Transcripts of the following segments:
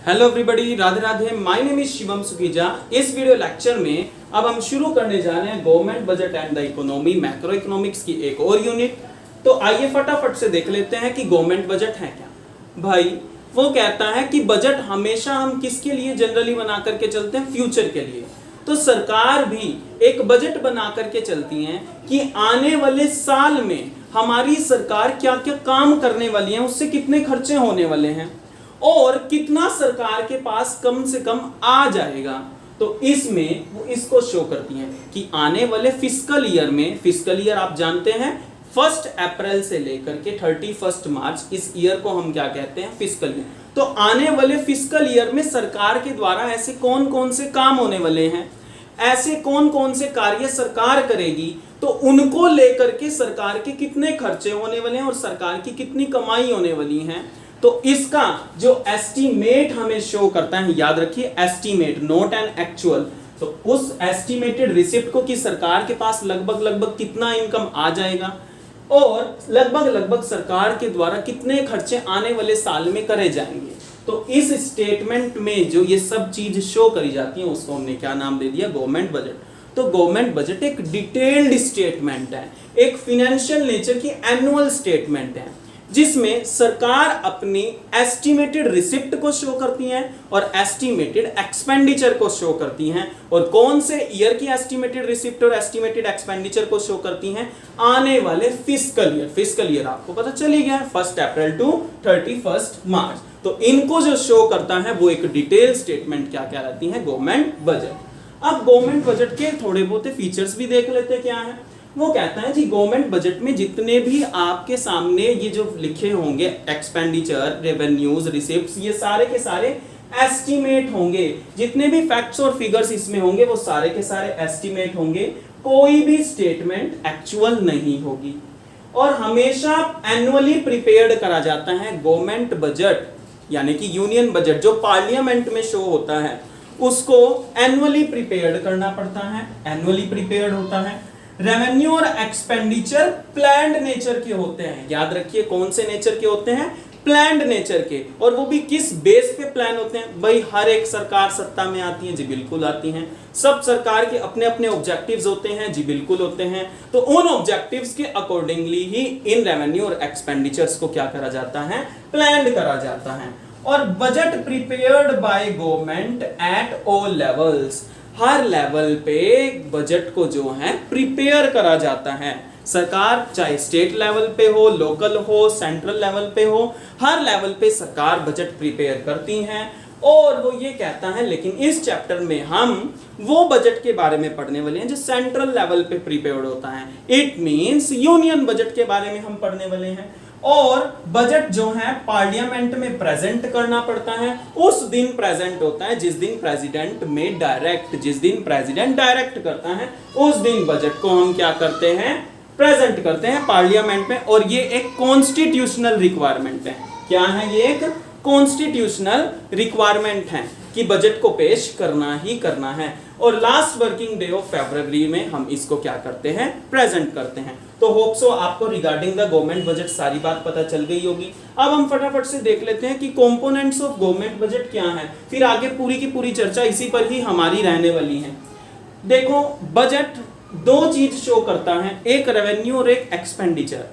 Hello everybody, Radhe Radhe. My name is Shivam Sukija. इस video lecture में अब हम शुरू करने जा रहे हैं government budget and the economy macro economics की एक और यूनिट। तो आइए फटाफट से देख लेते हैं कि गवर्नमेंट बजट है क्या। भाई वो कहता है कि बजट हमेशा हम किसके लिए जनरली बना करके चलते हैं, फ्यूचर के लिए। तो सरकार भी एक बजट बना करके चलती है कि आने वाले साल में हमारी सरकार क्या क्या काम करने वाली है, उससे कितने खर्चे होने वाले हैं और कितना सरकार के पास कम से कम आ जाएगा। तो इसमें वो इसको शो करती हैं कि आने वाले फिस्कल ईयर में, फिस्कल ईयर आप जानते हैं 1 अप्रैल से लेकर के 31 मार्च, इस ईयर को हम क्या कहते हैं, फिस्कल ईयर। तो आने वाले फिस्कल ईयर में सरकार के द्वारा ऐसे कौन कौन से काम होने वाले हैं, ऐसे कौन कौन से कार्य सरकार करेगी, तो उनको लेकर के सरकार के कितने खर्चे होने वाले हैं और सरकार की कितनी कमाई होने वाली है। तो इसका जो एस्टीमेट हमें शो करता है, याद रखिए एस्टीमेट नॉट एन एक्चुअल। तो उस एस्टीमेटेड रिसिप्ट को कि सरकार के पास लगभग कितना इनकम आ जाएगा और लगभग सरकार के द्वारा कितने खर्चे आने वाले साल में करे जाएंगे। तो इस स्टेटमेंट में जो ये सब चीज शो करी जाती है उसको हमने क्या नाम दे दिया, गवर्नमेंट बजट। तो गवर्नमेंट बजट एक डिटेल्ड स्टेटमेंट है, एक फाइनेंशियल नेचर की एनुअल स्टेटमेंट है जिसमें सरकार अपनी एस्टिमेटेड रिसिप्ट को शो करती हैं और एस्टिमेटेड एक्सपेंडिचर को शो करती हैं। और कौन से ईयर की एस्टिमेटेड रिसिप्ट और एस्टिमेटेड एक्सपेंडिचर को शो करती हैं, आने वाले फिस्कल ईयर। फिस्कल ईयर आपको पता चल ही गया है, 1 अप्रैल टू 31 मार्च। तो इनको जो शो करता है वो एक डिटेल स्टेटमेंट क्या कहलाती है, गवर्नमेंट बजट। अब गवर्नमेंट बजट के थोड़े बहुत फीचर्स भी देख लेते हैं क्या है। वो कहता है जी गवर्नमेंट बजट में जितने भी आपके सामने ये जो लिखे होंगे एक्सपेंडिचर, रेवेन्यूज, रिसिप्ट्स, ये सारे के सारे एस्टीमेट होंगे। जितने भी फैक्ट्स और फिगर्स इसमें होंगे वो सारे के सारे एस्टीमेट होंगे। कोई भी स्टेटमेंट एक्चुअल नहीं होगी और हमेशा एनुअली प्रिपेयर्ड करा जाता है। गवर्नमेंट बजट यानी कि यूनियन बजट जो पार्लियामेंट में शो होता है उसको एनुअली प्रिपेयर्ड करना पड़ता है, एनुअली प्रिपेयर्ड होता है। रेवेन्यू और एक्सपेंडिचर प्लान्ड नेचर के होते हैं। याद रखिए कौन से नेचर के होते हैं, प्लान्ड नेचर के। और वो भी किस बेस पे प्लान होते हैं, भाई हर एक सरकार सत्ता में आती है, जी बिल्कुल आती हैं। सब सरकार के अपने अपने ऑब्जेक्टिव्स होते हैं, जी बिल्कुल होते हैं। तो उन ऑब्जेक्टिव्स के अकॉर्डिंगली ही इन रेवेन्यू और एक्सपेंडिचर्स को क्या करा जाता है, प्लान्ड करा जाता है। और budget prepared by government at all levels, her level पे बजट को जो है प्रिपेयर करा जाता है। सरकार चाहे स्टेट लेवल पे हो, लोकल हो, सेंट्रल लेवल पे हो, हर लेवल पे सरकार बजट प्रिपेयर करती हैं। और वो ये कहता है, लेकिन इस चैप्टर में हम वो बजट के बारे में पढ़ने वाले हैं जो सेंट्रल लेवल पे प्रिपेयर्ड होता है। इट मींस यूनियन बजट के बारे में हम पढ़ने वाले हैं। और बजट जो है पार्लियामेंट में प्रेजेंट करना पड़ता है, उस दिन प्रेजेंट होता है जिस दिन प्रेसिडेंट में डायरेक्ट, जिस दिन प्रेसिडेंट डायरेक्ट करता है उस दिन बजट को हम क्या करते हैं, प्रेजेंट करते हैं पार्लियामेंट में। और ये एक कॉन्स्टिट्यूशनल रिक्वायरमेंट है। क्या है ये, एक कॉन्स्टिट्यूशनल रिक्वायरमेंट है कि बजट को पेश करना ही करना है। और last working day of February में हम इसको क्या करते हैं, प्रेजेंट करते हैं। तो होप सो आपको रिगार्डिंग द गवर्नमेंट बजट सारी बात पता चल गई होगी। अब हम फटाफट से देख लेते हैं कि कंपोनेंट्स ऑफ गवर्नमेंट बजट क्या है, फिर आगे पूरी की पूरी चर्चा इसी पर ही हमारी रहने वाली है। देखो बजट दो चीज शो करता है, एक रेवेन्यू और एक एक्सपेंडिचर।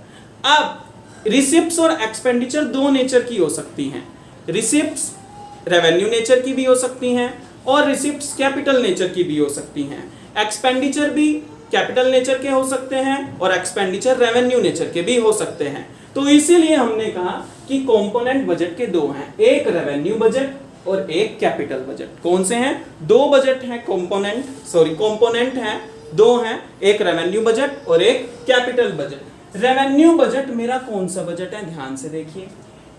अब रिसिप्ट्स और एक्सपेंडिचर दो नेचर की हो सकती हैं। रिसिप्ट्स रेवेन्यू नेचर की भी हो सकती हैं और रिसिप्ट्स कैपिटल नेचर की भी हो सकती हैं। एक्सपेंडिचर भी कैपिटल नेचर के हो सकते हैं और एक्सपेंडिचर रेवेन्यू नेचर के भी हो सकते हैं। तो इसीलिए हमने कहा कि कंपोनेंट बजट के दो हैं, एक रेवेन्यू बजट और एक कैपिटल बजट। कौन से हैं, दो बजट हैं, कंपोनेंट हैं, दो हैं, एक रेवेन्यू बजट और एक कैपिटल बजट। रेवेन्यू बजट मेरा कौन सा बजट है, ध्यान से देखिए,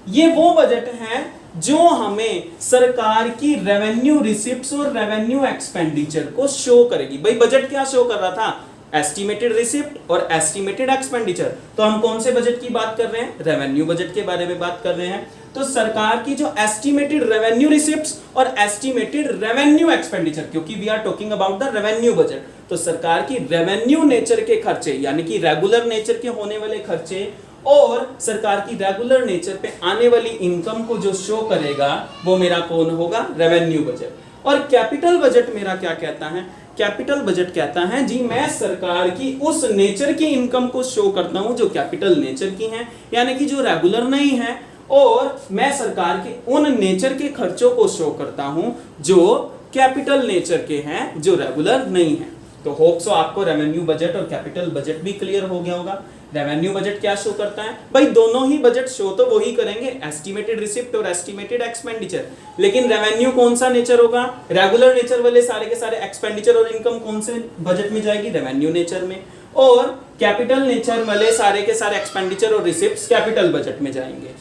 ये वो बजट है जो हमें सरकार की रेवेन्यू रिसिप्ट्स और रेवेन्यू एक्सपेंडिचर को शो करेगी। भाई बजट क्या शो कर रहा था, एस्टिमेटेड रिसिप्ट और एस्टिमेटेड एक्सपेंडिचर। तो हम कौन से बजट की बात कर रहे हैं, रेवेन्यू बजट के बारे में बात कर रहे हैं। तो सरकार की जो एस्टिमेटेड रेवेन्यू रिसिप्ट्स और एस्टिमेटेड रेवेन्यू एक्सपेंडिचर, क्योंकि we are talking about the revenue budget, तो सरकार की रेवेन्यू नेचर के खर्चे यानी कि रेगुलर नेचर के होने वाले खर्चे और सरकार की रेगुलर नेचर पे आने वाली इनकम को जो शो करेगा वो मेरा कौन होगा, रेवेन्यू बजट। और कैपिटल बजट मेरा क्या कहता है, कैपिटल बजट कहता है जी मैं सरकार की उस नेचर की इनकम को शो करता हूं जो कैपिटल नेचर की है, यानी कि जो रेगुलर नहीं है, और मैं सरकार के उन नेचर के खर्चों को शो करता हूं जो कैपिटल नेचर के हैं, जो रेगुलर नहीं है। तो होप सो आपको रेवेन्यू बजट और कैपिटल बजट भी क्लियर हो गया होगा। रेवेन्यू बजट क्या शो करता है भाई, दोनों ही बजट शो तो वही करेंगे, एस्टिमेटेड रिसिप्ट और एस्टिमेटेड एक्सपेंडिचर, लेकिन रेवेन्यू कौन सा नेचर होगा, रेगुलर नेचर वाले सारे के सारे एक्सपेंडिचर और इनकम कौन से बजट में जाएगी, रेवेन्यू नेचर में, और कैपिटल नेचर वाले सारे के सारे एक्सपेंडिचर और रिसिप्ट कैपिटल बजट में जाएंगे।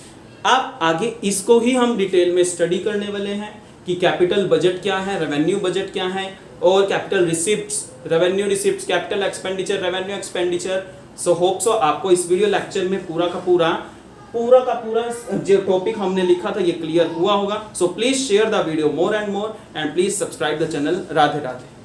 अब आगे इसको ही हम डिटेल में स्टडी करने वाले हैं कि कैपिटल बजट क्या है, रेवेन्यू बजट क्या है, और capital receipts, revenue receipts, capital expenditure, revenue expenditure. So hope so आपको इस वीडियो लेक्चर में पूरा का पूरा जो टॉपिक हमने लिखा था ये क्लियर हुआ होगा। So please share the video more and please subscribe the channel. Radhe Radhe.